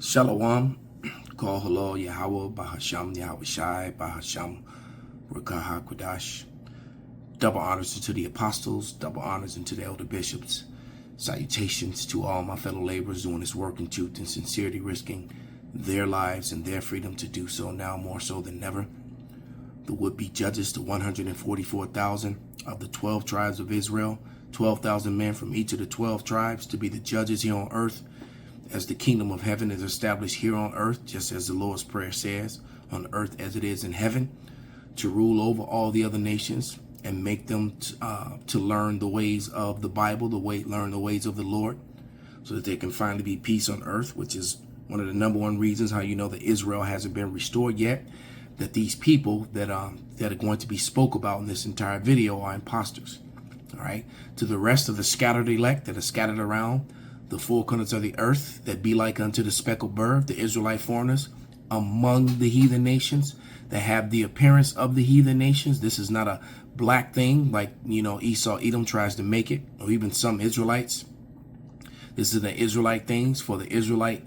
Shalom, Kol Halal Yahweh, Bahasham Yahweh Shai, Bahasham Rakaha Kodash. Double honors to the apostles, double honors to the elder bishops. Salutations to all my fellow laborers doing this work in truth and sincerity, risking their lives and their freedom to do so now more so than ever. The would-be judges, the 144,000 of the 12 tribes of Israel, 12,000 men from each of the 12 tribes to be the judges here on earth, as the kingdom of heaven is established here on earth, just as the Lord's Prayer says, on earth as it is in heaven, to rule over all the other nations and make them to learn the ways of the Bible, learn the ways of the Lord, so that there can finally be peace on earth, which is one of the number one reasons how you know that Israel hasn't been restored yet, that these people that are going to be spoke about in this entire video are imposters. All right, to the rest of the scattered elect that are scattered around the four corners of the earth, that be like unto the speckled bird, the Israelite foreigners among the heathen nations that have the appearance of the heathen nations. This is not a black thing like, Esau, Edom tries to make it, or even some Israelites. This is the Israelite things for the Israelites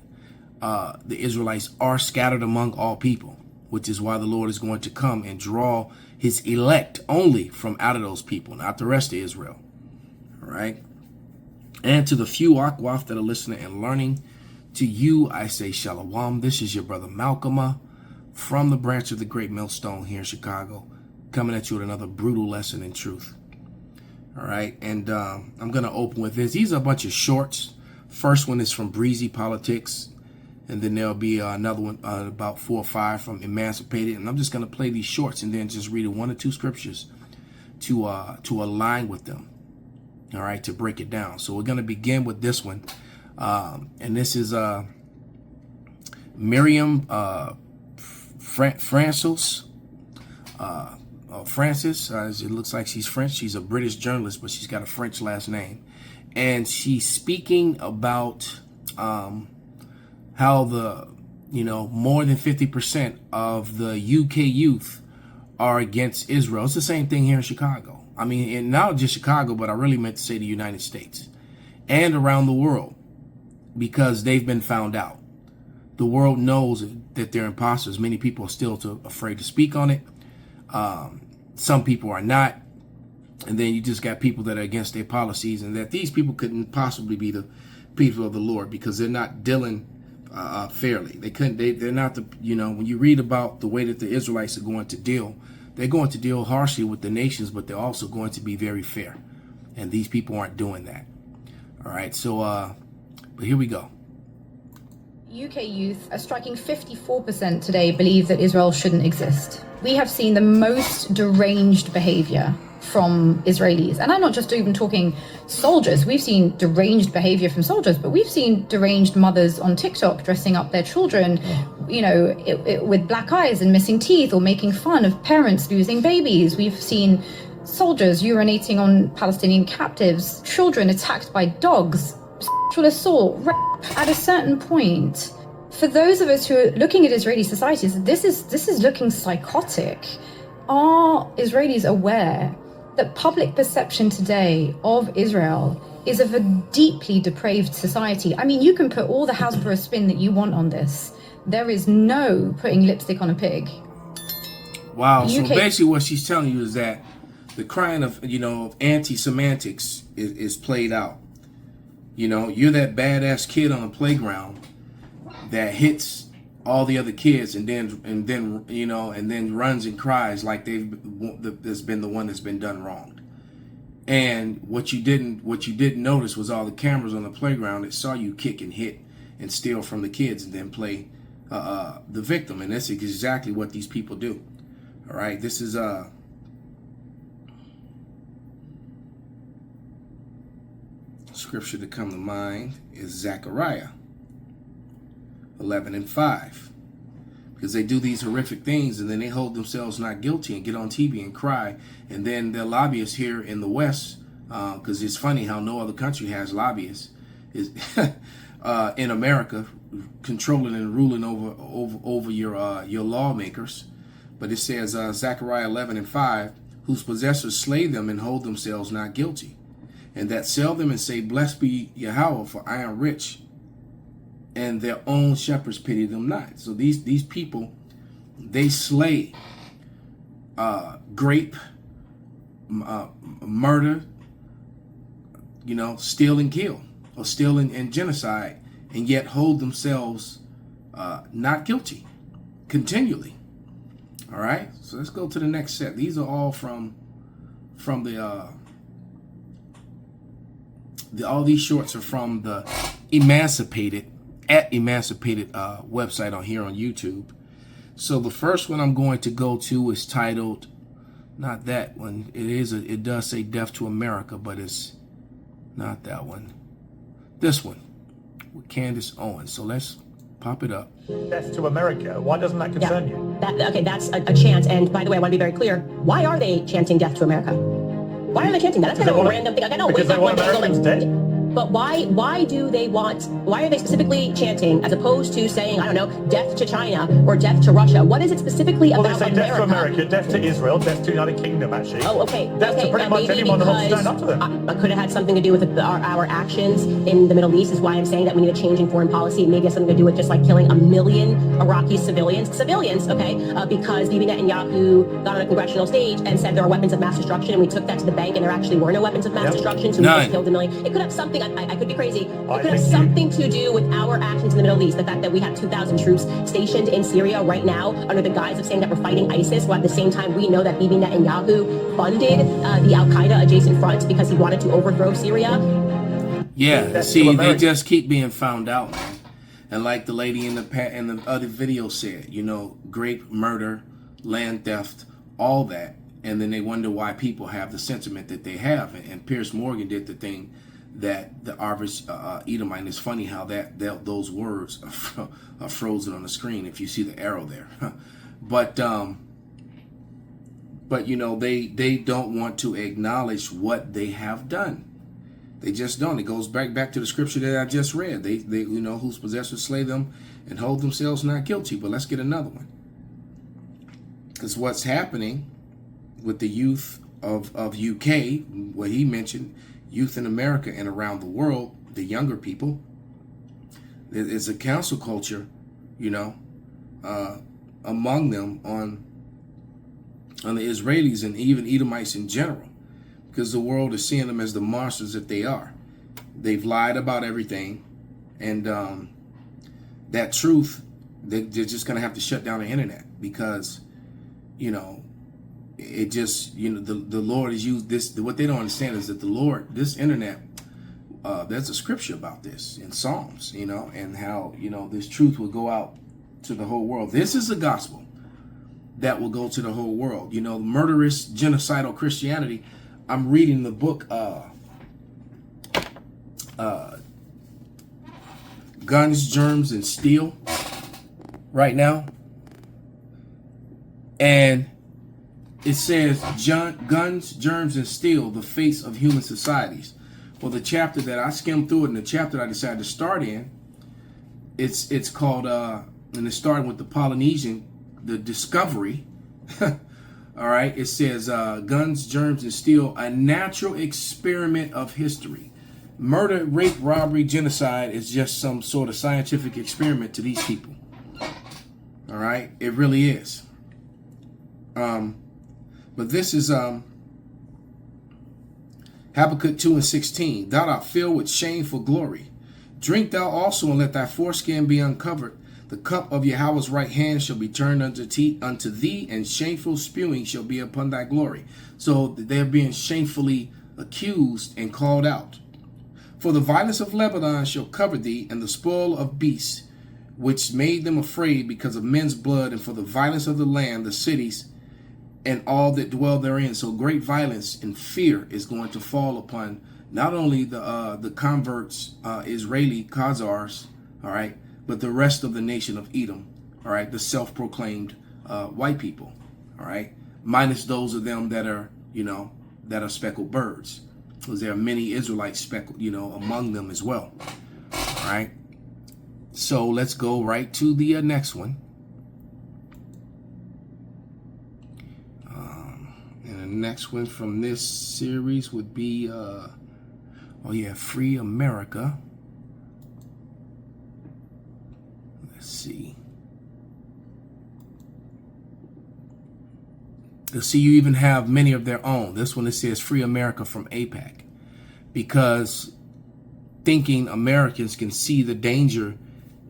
are scattered among all people, which is why the Lord is going to come and draw his elect only from out of those people, not the rest of Israel. All right. And to the few Akwaf that are listening and learning, to you I say Shalom. This is your brother Malcolm from the branch of the Great Millstone here in Chicago, coming at you with another brutal lesson in truth. All right, and I'm going to open with this. These are a bunch of shorts. First one is from Breezy Politics, and then there'll be another one, about 4 or 5 from Emancipated. And I'm just going to play these shorts and then just read 1 or 2 scriptures to align with them. All right, to break it down. So we're going to begin with this one. And this is Miriam Francis. It looks like she's French. She's a British journalist, but she's got a French last name. And she's speaking about how the, more than 50% of the UK youth are against Israel. It's the same thing here in Chicago. I mean, and not just Chicago, but I really meant to say the United States and around the world, because they've been found out. The world knows that they're imposters. Many people are still too afraid to speak on it. Some people are not. And then you just got people that are against their policies, and that these people couldn't possibly be the people of the Lord because they're not dealing fairly. They're not the, when you read about the way that the Israelites are going to deal, they're going to deal harshly with the nations, but they're also going to be very fair. And these people aren't doing that. All right, so, but here we go. UK youth, a striking 54% today, believe that Israel shouldn't exist. We have seen the most deranged behavior from Israelis. And I'm not just even talking soldiers. We've seen deranged behavior from soldiers, but we've seen deranged mothers on TikTok dressing up their children, with black eyes and missing teeth, or making fun of parents losing babies. We've seen soldiers urinating on Palestinian captives, children attacked by dogs, sexual assault, rape. At a certain point, for those of us who are looking at Israeli societies, this is looking psychotic. Are Israelis aware that public perception today of Israel is of a deeply depraved society? I mean, you can put all the Hasbro spin that you want on this. There is no putting lipstick on a pig. Wow. So basically what she's telling you is that the crying of, anti-semantics is played out. You're that badass kid on the playground that hits all the other kids and then runs and cries like there's been the one that's been done wrong. And what you didn't notice was all the cameras on the playground that saw you kick and hit and steal from the kids and then play the victim. And that's exactly what these people do. All right, this is scripture to come to mind is Zechariah 11:5, because they do these horrific things and then they hold themselves not guilty and get on TV and cry, and then their lobbyists here in the West, because it's funny how no other country has lobbyists, is in America, controlling and ruling over your lawmakers. But it says Zechariah 11:5, whose possessors slay them and hold themselves not guilty, and that sell them and say, blessed be Yahweh, for I am rich and their own shepherds pity them not. So these people, they slay, grape, murder, steal and kill, or steal and genocide, and yet hold themselves not guilty continually. All right, so let's go to the next set. These are all from the all these shorts are from the Emancipated website on here on YouTube. So the first one I'm going to go to is titled, not that one. It does say Death to America, but it's not that one. This one with Candace Owens. So let's pop it up. Death to America. Why doesn't that concern you? Okay, that's a chant. And by the way, I want to be very clear. Why are they chanting Death to America? Why are they chanting that? That's kind of a random thing. I know. Because they want Americans dead. But why are they specifically chanting as opposed to saying, I don't know, death to China or death to Russia? What is it specifically about America? Well, they say death to America, death to Israel, death to United Kingdom, actually. Oh, okay. Death to pretty much anyone that wants to stand up to them. Could have had something to do with our actions in the Middle East, is why I'm saying that we need a change in foreign policy. Maybe it has something to do with just like killing 1 million Iraqi civilians, okay, because Bibi Netanyahu got on a congressional stage and said there are weapons of mass destruction, and we took that to the bank, and there actually were no weapons of mass destruction, so we just killed 1 million. It could have something, I could be crazy, it could have something to do with our actions in the Middle East. The fact that we have 2,000 troops stationed in Syria right now under the guise of saying that we're fighting ISIS, while at the same time we know that Bibi Netanyahu funded the Al-Qaeda adjacent front because he wanted to overthrow Syria. Yeah, see, they just keep being found out, man. And like the lady in the other video said, grape, murder, land theft, all that. And then they wonder why people have the sentiment that they have. And Piers Morgan did the thing that the average Edomite, and it's funny how those words are frozen on the screen if you see the arrow there. but they don't want to acknowledge what they have done. They just don't. It goes back to the scripture that I just read. They whose possessors slay them and hold themselves not guilty. But let's get another one. Because what's happening with the youth of UK, what he mentioned, youth in America and around the world, the younger people, it's a council culture, among them on the Israelis and even Edomites in general, because the world is seeing them as the monsters that they are. They've lied about everything, and that truth, they're just going to have to shut down the internet, because, it just, the Lord has used this. What they don't understand is that the Lord, this internet, there's a scripture about this in Psalms, and how, this truth will go out to the whole world. This is the gospel that will go to the whole world. Murderous, genocidal Christianity. I'm reading the book, Guns, Germs, and Steel right now. And it says, Guns, Germs, and Steel, the Face of Human Societies. Well, the chapter that I skimmed through it, and the chapter I decided to start in, it's called, and it's starting with the Polynesian, the discovery. All right, it says, Guns, Germs, and Steel, a natural experiment of history. Murder, rape, robbery, genocide is just some sort of scientific experiment to these people. All right, it really is. But this is Habakkuk 2:16. Thou art filled with shameful glory. Drink thou also, and let thy foreskin be uncovered. The cup of Yahweh's right hand shall be turned unto thee, and shameful spewing shall be upon thy glory. So they're being shamefully accused and called out. For the violence of Lebanon shall cover thee, and the spoil of beasts, which made them afraid because of men's blood, and for the violence of the land, the cities, and all that dwell therein. So great violence and fear is going to fall upon not only the converts, Israeli Khazars, all right, but the rest of the nation of Edom, all right, the self-proclaimed white people, all right, minus those of them that are, that are speckled birds, because there are many Israelites speckled, among them as well, all right. So let's go right to the next one. And the next one from this series would be, Free America. Let's see. You'll see you even have many of their own. This one, it says Free America from AIPAC, because thinking Americans can see the danger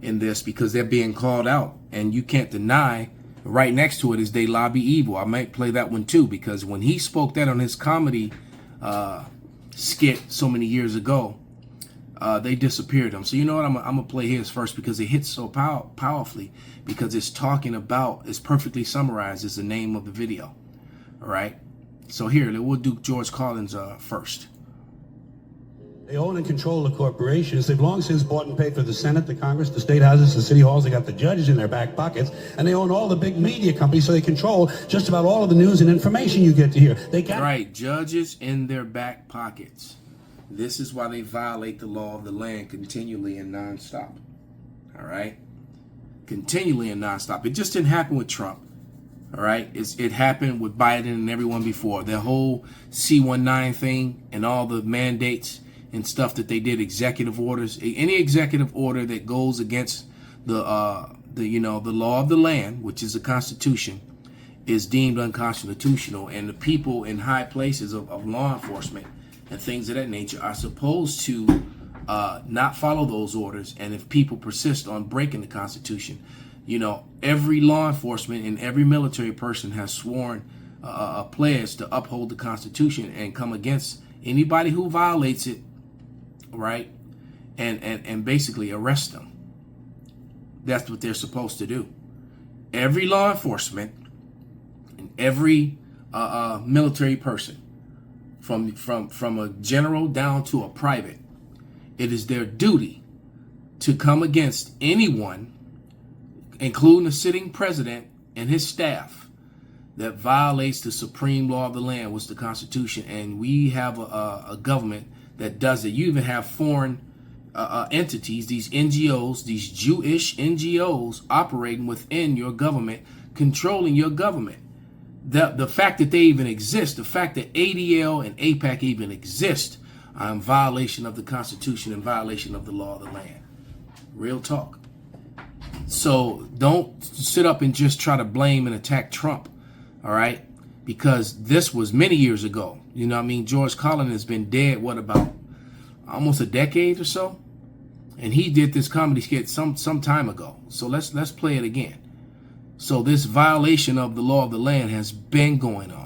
in this because they're being called out, and you can't deny. Right next to it is They Lobby Evil. I might play that one too, because when he spoke that on his comedy skit so many years ago, they disappeared him. So you know what, I'm gonna play his first because it hits so powerfully, because it's talking about, it's perfectly summarized as the name of the video. All right, so here we'll do George Carlin's first. They own and control the corporations. They've long since bought and paid for the Senate, the Congress, the state houses, the city halls. They got the judges in their back pockets, and they own all the big media companies, so they control just about all of the news and information you get to hear. They got right, judges in their back pockets. This is why they violate the law of the land continually and nonstop. All right, continually and nonstop. It just didn't happen with Trump. All right, it happened with Biden and everyone before. The whole C-19 thing and all the mandates and stuff that they did, executive orders, any executive order that goes against the law of the land, which is the Constitution, is deemed unconstitutional. And the people in high places of law enforcement and things of that nature are supposed to not follow those orders. And if people persist on breaking the Constitution, every law enforcement and every military person has sworn a pledge to uphold the Constitution and come against anybody who violates it, right? And basically arrest them. That's what they're supposed to do. Every law enforcement and every military person, from a general down to a private, it is their duty to come against anyone, including the sitting president and his staff, that violates the supreme law of the land, which is the Constitution. And we have a government that does it. You even have foreign entities, these NGOs, these Jewish NGOs operating within your government, controlling your government. The fact that they even exist, the fact that ADL and AIPAC even exist, are in violation of the Constitution and violation of the law of the land. Real talk. So don't sit up and just try to blame and attack Trump, all right? Because this was many years ago. You know what I mean? George Carlin has been dead, what, about almost a decade or so? And he did this comedy skit some time ago. So let's play it again. So this violation of the law of the land has been going on.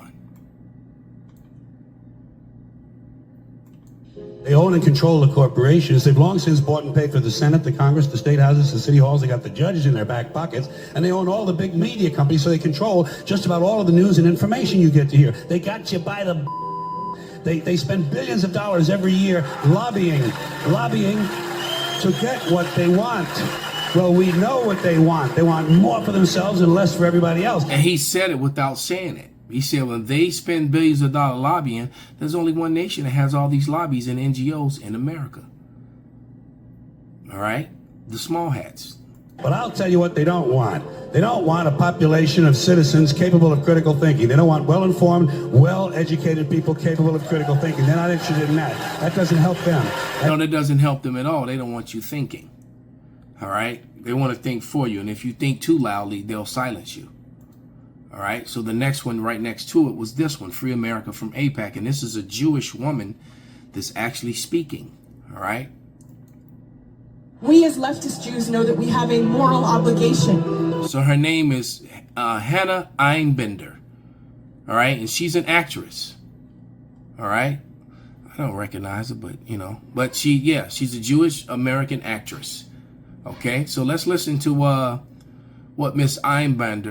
They own and control the corporations. They've long since bought and paid for the Senate, the Congress, the state houses, the city halls. They got the judges in their back pockets, and they own all the big media companies, so they control just about all of the news and information you get to hear. They got you by the... They spend billions of dollars every year lobbying to get what they want. Well, we know what they want. They want more for themselves and less for everybody else. And he said it without saying it. He said when they spend billions of dollars lobbying, there's only one nation that has all these lobbies and NGOs in America. All right? The small hats. But I'll tell you what they don't want. They don't want a population of citizens capable of critical thinking. They don't want well-informed, well-educated people capable of critical thinking. They're not interested in that. That doesn't help them. No, that doesn't help them at all. They don't want you thinking. All right? They want to think for you. And if you think too loudly, they'll silence you. All right, so the next one right next to it was this one, Free America from AIPAC. And this is a Jewish woman that's actually speaking. All right. We as leftist Jews know that we have a moral obligation. So her name is Hannah Einbender. All right, and she's an actress. All right. I don't recognize her, but but she's a Jewish American actress. Okay, so let's listen to what Miss Binder,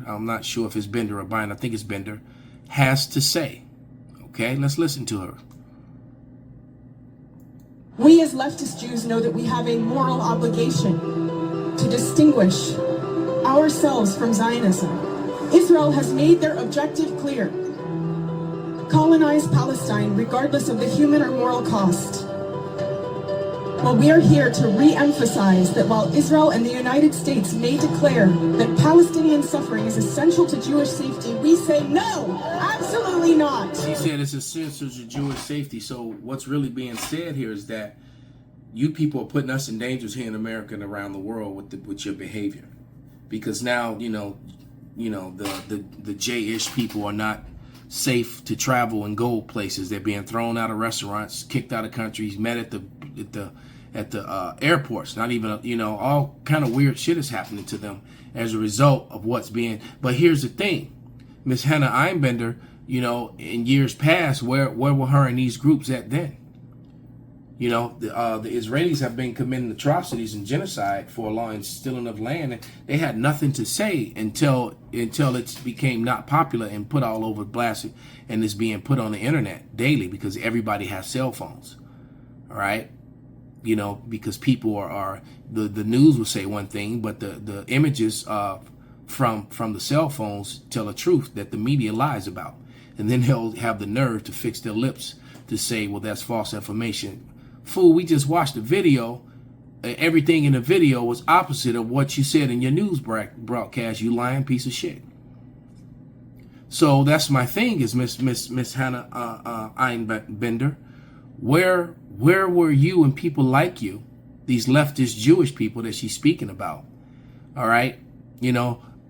I'm not sure if it's Bender or Binder, I think it's Bender, has to say. Okay, let's listen to her. We as leftist Jews know that we have a moral obligation to distinguish ourselves from Zionism. Israel has made their objective clear. Colonize Palestine regardless of the human or moral cost. Well, we are here to re-emphasize that while Israel and the United States may declare that Palestinian suffering is essential to Jewish safety, we say no, absolutely not. She said it's essential to Jewish safety. So what's really being said here is that, you people are putting us in dangers here in America and around the world with your behavior, because now the J-ish people are not safe to travel and go places. They're being thrown out of restaurants, kicked out of countries, met at the airports. Not even all kind of weird shit is happening to them as a result of what's being. But here's the thing, Miss Hannah Einbender, in years past, where were her and these groups at then? The Israelis have been committing atrocities and genocide for a long, and stealing of land. And they had nothing to say until it became not popular and put all over blasted, and it's being put on the internet daily because everybody has cell phones. All right, because people are the news will say one thing, but the images from the cell phones tell a truth that the media lies about, and then they'll have the nerve to fix their lips to say, well, that's false information. Fool, we just watched the video. Everything in the video was opposite of what you said in your news broadcast, you lying piece of shit. So that's my thing is Miss Hannah Einbender. Where were you and people like you, these leftist Jewish people that she's speaking about? All right,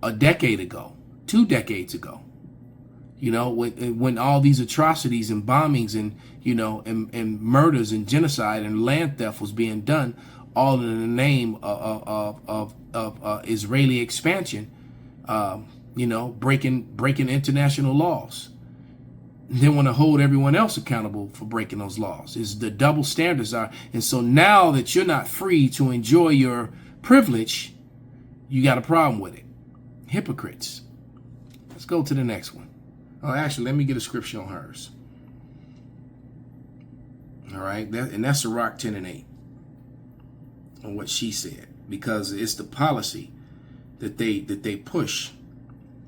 a decade ago, 2 decades ago. When all these atrocities and bombings and and murders and genocide and land theft was being done, all in the name of Israeli expansion, breaking international laws. They want to hold everyone else accountable for breaking those laws. Is the double standards are, and so now that you're not free to enjoy your privilege, you got a problem with it. Hypocrites. Let's go to the next one. Oh, actually, let me get a scripture on hers. All right, that's Sirach 10:8 on what she said, because it's the policy that they push,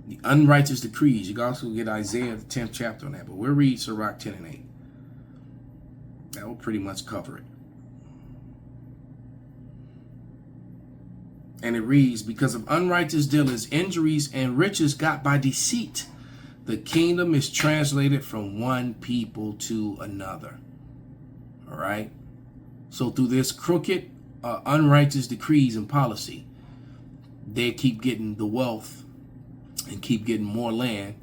the unrighteous decrees. You can also get Isaiah the 10th chapter on that, but we'll read Sirach 10:8. That will pretty much cover it. And it reads, because of unrighteous dealers, injuries, and riches got by deceit, the kingdom is translated from one people to another. All right. So through this crooked, unrighteous decrees and policy, they keep getting the wealth and keep getting more land,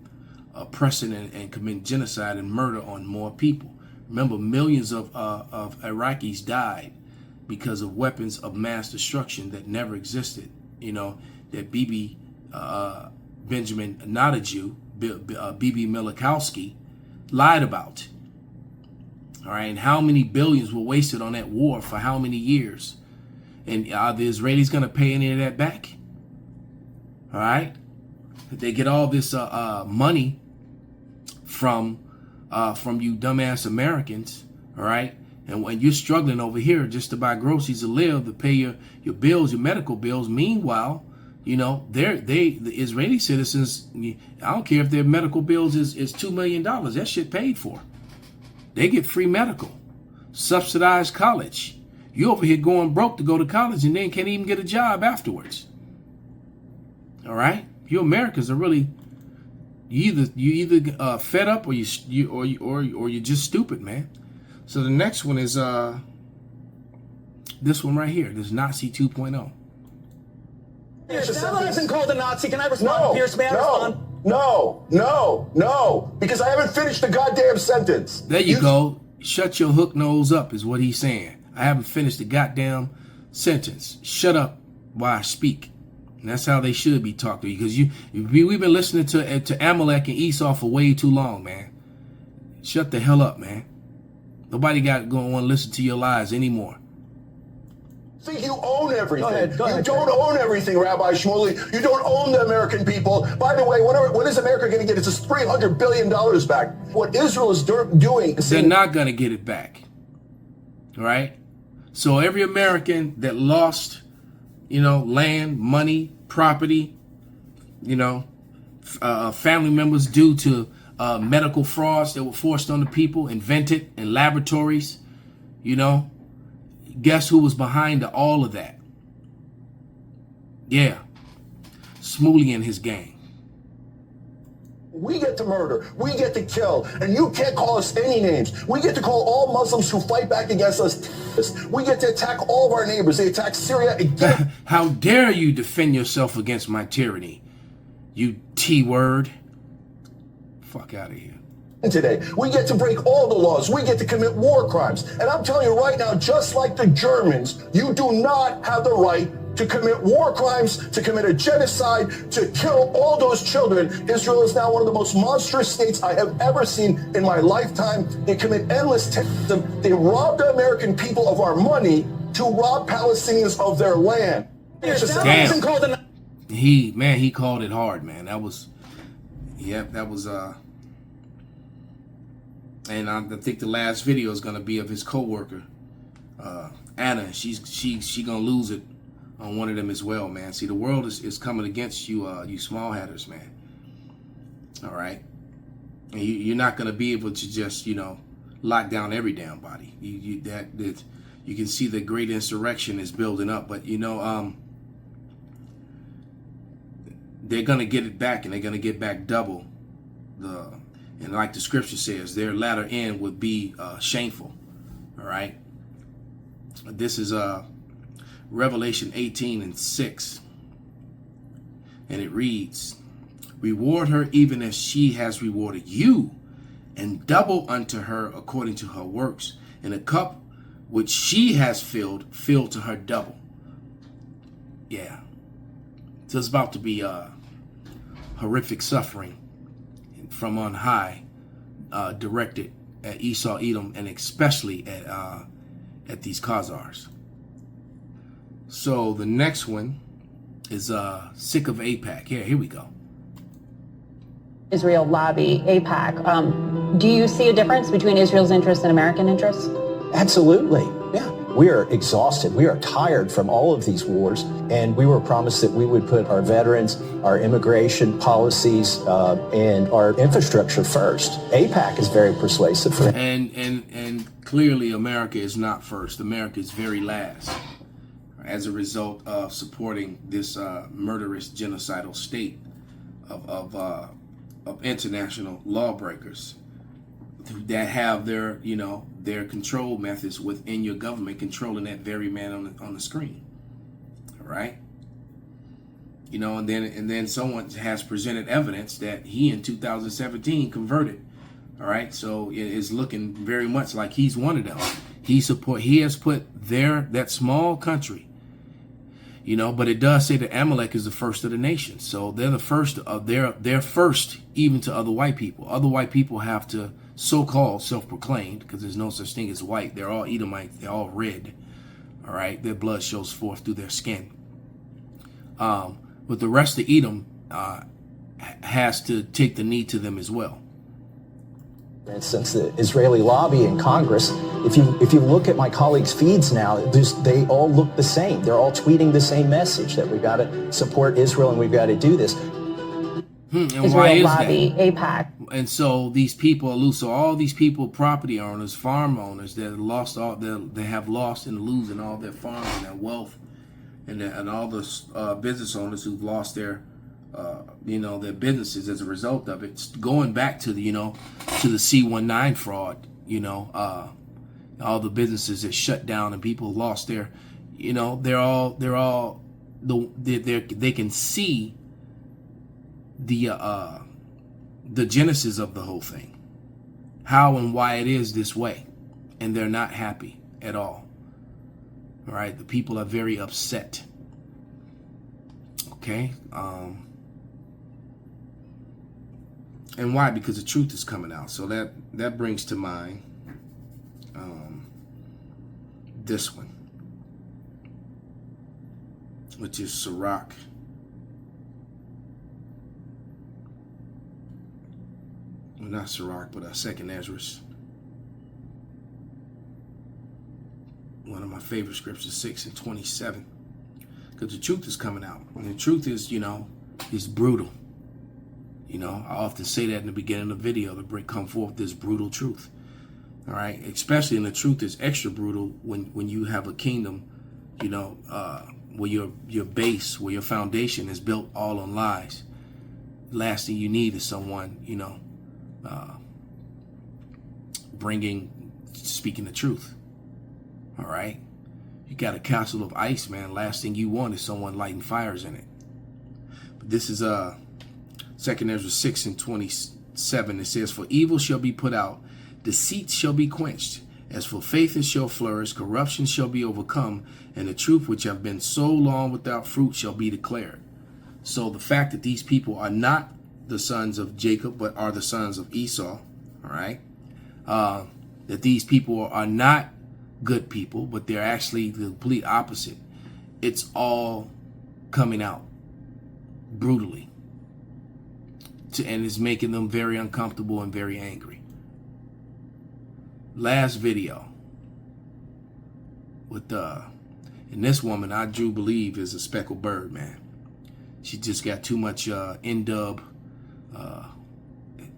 oppressing and committing genocide and murder on more people. Remember, millions of Iraqis died because of weapons of mass destruction that never existed. That Benjamin, not a Jew, Bibi Milikowski lied about. All right, and how many billions were wasted on that war for how many years? And are the Israelis going to pay any of that back? All right, they get all this money from you dumbass Americans. All right, and when you're struggling over here just to buy groceries to live, to pay your bills, your medical bills, meanwhile, the Israeli citizens, I don't care if their medical bills is $2 million. That shit paid for. They get free medical, subsidized college. You over here going broke to go to college and then can't even get a job afterwards. All right, you Americans are really you either fed up or you're just stupid, man. So the next one is this one right here. This Nazi 2.0. Now I've been called a Nazi. Can I respond? Pierce, may I respond? No, because I haven't finished the goddamn sentence. There you go. Shut your hook nose up is what he's saying. I haven't finished the goddamn sentence. Shut up while I speak. And that's how they should be talking to you, because we've been listening to Amalek and Esau for way too long, man. Shut the hell up, man. Nobody going to want to listen to your lies anymore. Think you own everything. Go ahead, you don't own everything, Rabbi Shmuley. You don't own the American people. By the way, when is America going to get its $300 billion back? What Israel is doing... They're not going to get it back. All right? So every American that lost, land, money, property, family members due to medical frauds that were forced on the people, invented in laboratories, guess who was behind all of that? Yeah, Shmuley and his gang. We get to murder, we get to kill, and you can't call us any names. We get to call all Muslims who fight back against us terrorists. We get to attack all of our neighbors. They attack Syria again. How dare you defend yourself against my tyranny, you T-word. Fuck out of here. Today, we get to break all the laws. We get to commit war crimes. And I'm telling you right now, just like the Germans, you do not have the right to commit war crimes, to commit a genocide, to kill all those children. Israel is now one of the most monstrous states I have ever seen in my lifetime. They commit endless terrorism. They rob the American people of our money to rob Palestinians of their land. Damn. He called it hard, man. That was, and I think the last video is gonna be of his co-worker, Anna. She gonna lose it on one of them as well, man. See, the world is coming against you, you small hatters, man. All right, and you're not gonna be able to just, lock down every damn body. You can see the great insurrection is building up, but they're gonna get it back, and they're gonna get back double. And like the scripture says, their latter end would be shameful. All right. This is Revelation 18:6. And it reads, reward her even as she has rewarded you, and double unto her according to her works. And the cup which she has filled to her double. Yeah. So it's about to be horrific suffering from on high, directed at Esau, Edom, and especially at these Khazars. So the next one is sick of AIPAC. Here we go. Israel lobby, AIPAC. Do you see a difference between Israel's interests and American interests? Absolutely. Yeah. We are exhausted. We are tired from all of these wars, and we were promised that we would put our veterans, our immigration policies, and our infrastructure first. AIPAC is very persuasive for that. And clearly America is not first. America is very last as a result of supporting this murderous genocidal state of international lawbreakers that have their control methods within your government, controlling that very man on the screen. All right. And then someone has presented evidence that he in 2017 converted. All right. So it is looking very much like he's one of them. He has put that small country, but it does say that Amalek is the first of the nations. So they're the first of they're first even to other white people. Other white people have to so-called self-proclaimed, because there's no such thing as white. They're all Edomites. They're all red. All right. Their blood shows forth through their skin. But the rest of Edom has to take the knee to them as well. For instance, the Israeli lobby in Congress, if you look at my colleagues' feeds now, they all look the same. They're all tweeting the same message, that we've got to support Israel and we've got to do this. And Israel why is lobby, that? AIPAC. And so these people are loose. So all these people, property owners, farm owners, that lost they have lost and losing all their farms and their wealth, and all the business owners who've lost their their businesses as a result of it. It's going back to the to the C-19 fraud. All the businesses that shut down and people lost their, they can see the genesis of the whole thing, how and why it is this way, and they're not happy at all. All right, the people are very upset. Okay, and why? Because the truth is coming out. So that brings to mind this one, which is Sirach. Well, not Sirach, but Second Ezra. One of my favorite scriptures, 6:27. Because the truth is coming out. And the truth is, is brutal. I often say that in the beginning of the video, to come forth this brutal truth. All right, especially, and the truth is extra brutal when you have a kingdom, where your base, where your foundation is built all on lies. last thing you need is someone, you know, speaking the truth. All right. You got a castle of ice, man. Last thing you want is someone lighting fires in it. But this is 2 Ezra 6 and 27. It says, for evil shall be put out, deceit shall be quenched. As for faith, it shall flourish, corruption shall be overcome, and the truth which have been so long without fruit shall be declared. So the fact that these people are not the sons of Jacob, but are the sons of Esau, all right, that these people are not good people, but they're actually the complete opposite. It's all coming out brutally, and it's making them very uncomfortable and very angry. Last video with and this woman I do believe is a speckled bird, man. She just got too much N-dub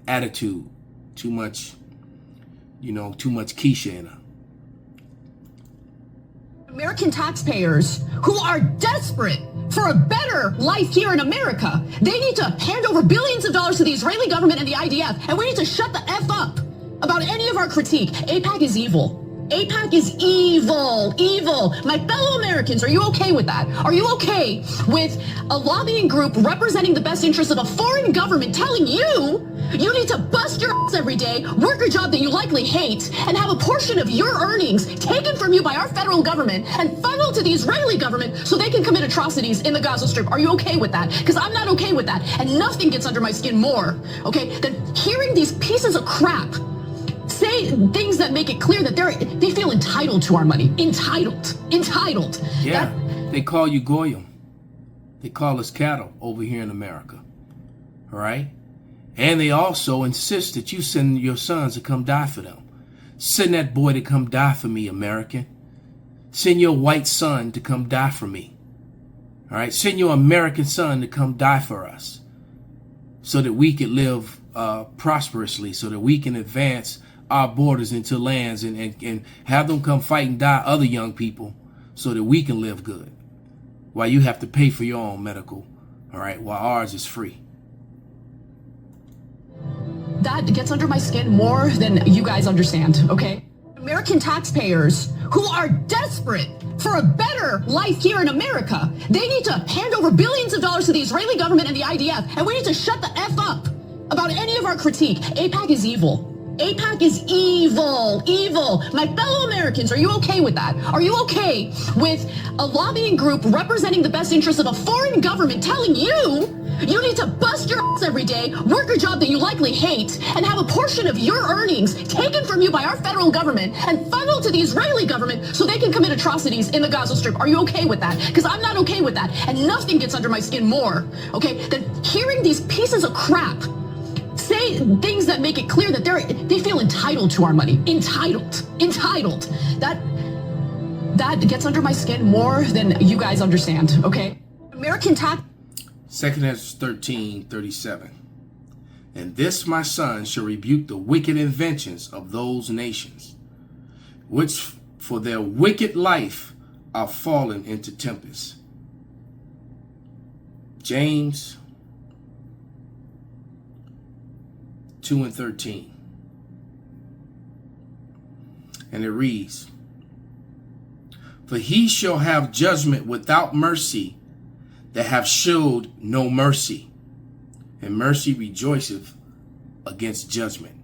attitude, too much, you know, too much Keisha in her. American taxpayers who are desperate for a better life here in America, they need to hand over billions of dollars to the Israeli government and the IDF, and we need to shut the F up about any of our critique. AIPAC is evil. AIPAC is evil, evil. My fellow Americans, are you okay with that? Are you okay with a lobbying group representing the best interests of a foreign government telling you you need to bust your ass every day, work a job that you likely hate, and have a portion of your earnings taken from you by our federal government and funneled to the Israeli government so they can commit atrocities in the Gaza Strip? Are you okay with that? Because I'm not okay with that. And nothing gets under my skin more, okay, than hearing these pieces of crap say things that make it clear that they feel entitled to our money. Entitled. Yeah, they call you Goyim. They call us cattle over here in America. All right? And they also insist that you send your sons to come die for them. Send that boy to come die for me, American. Send your white son to come die for me. All right? Send your American son to come die for us so that we can live prosperously, so that we can advance our borders into lands and have them come fight and die other young people so that we can live good. While you have to pay for your own medical, all right, while ours is free. That gets under my skin more than you guys understand, okay? American taxpayers who are desperate for a better life here in America, they need to hand over billions of dollars to the Israeli government and the IDF, and we need to shut the F up about any of our critique. AIPAC is evil. AIPAC is evil, evil. My fellow Americans, are you okay with that? Are you okay with a lobbying group representing the best interests of a foreign government telling you you need to bust your ass every day, work a job that you likely hate, and have a portion of your earnings taken from you by our federal government and funneled to the Israeli government so they can commit atrocities in the Gaza Strip? Are you okay with that? Because I'm not okay with that. And nothing gets under my skin more, okay, than hearing these pieces of crap say things that make it clear that they feel entitled to our money. Entitled. That gets under my skin more than you guys understand, okay? American tax... 2 Ezra 13:37. And this my son shall rebuke the wicked inventions of those nations, which for their wicked life are fallen into tempests. James 2 and 13. And it reads, for he shall have judgment without mercy that have showed no mercy, and mercy rejoiceth against judgment.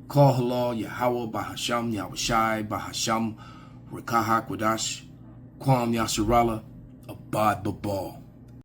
Call halal Yahweh Bahasham Yahushai Bahasham Rekaha Kwadash Kwam Yasharala Abad Babal.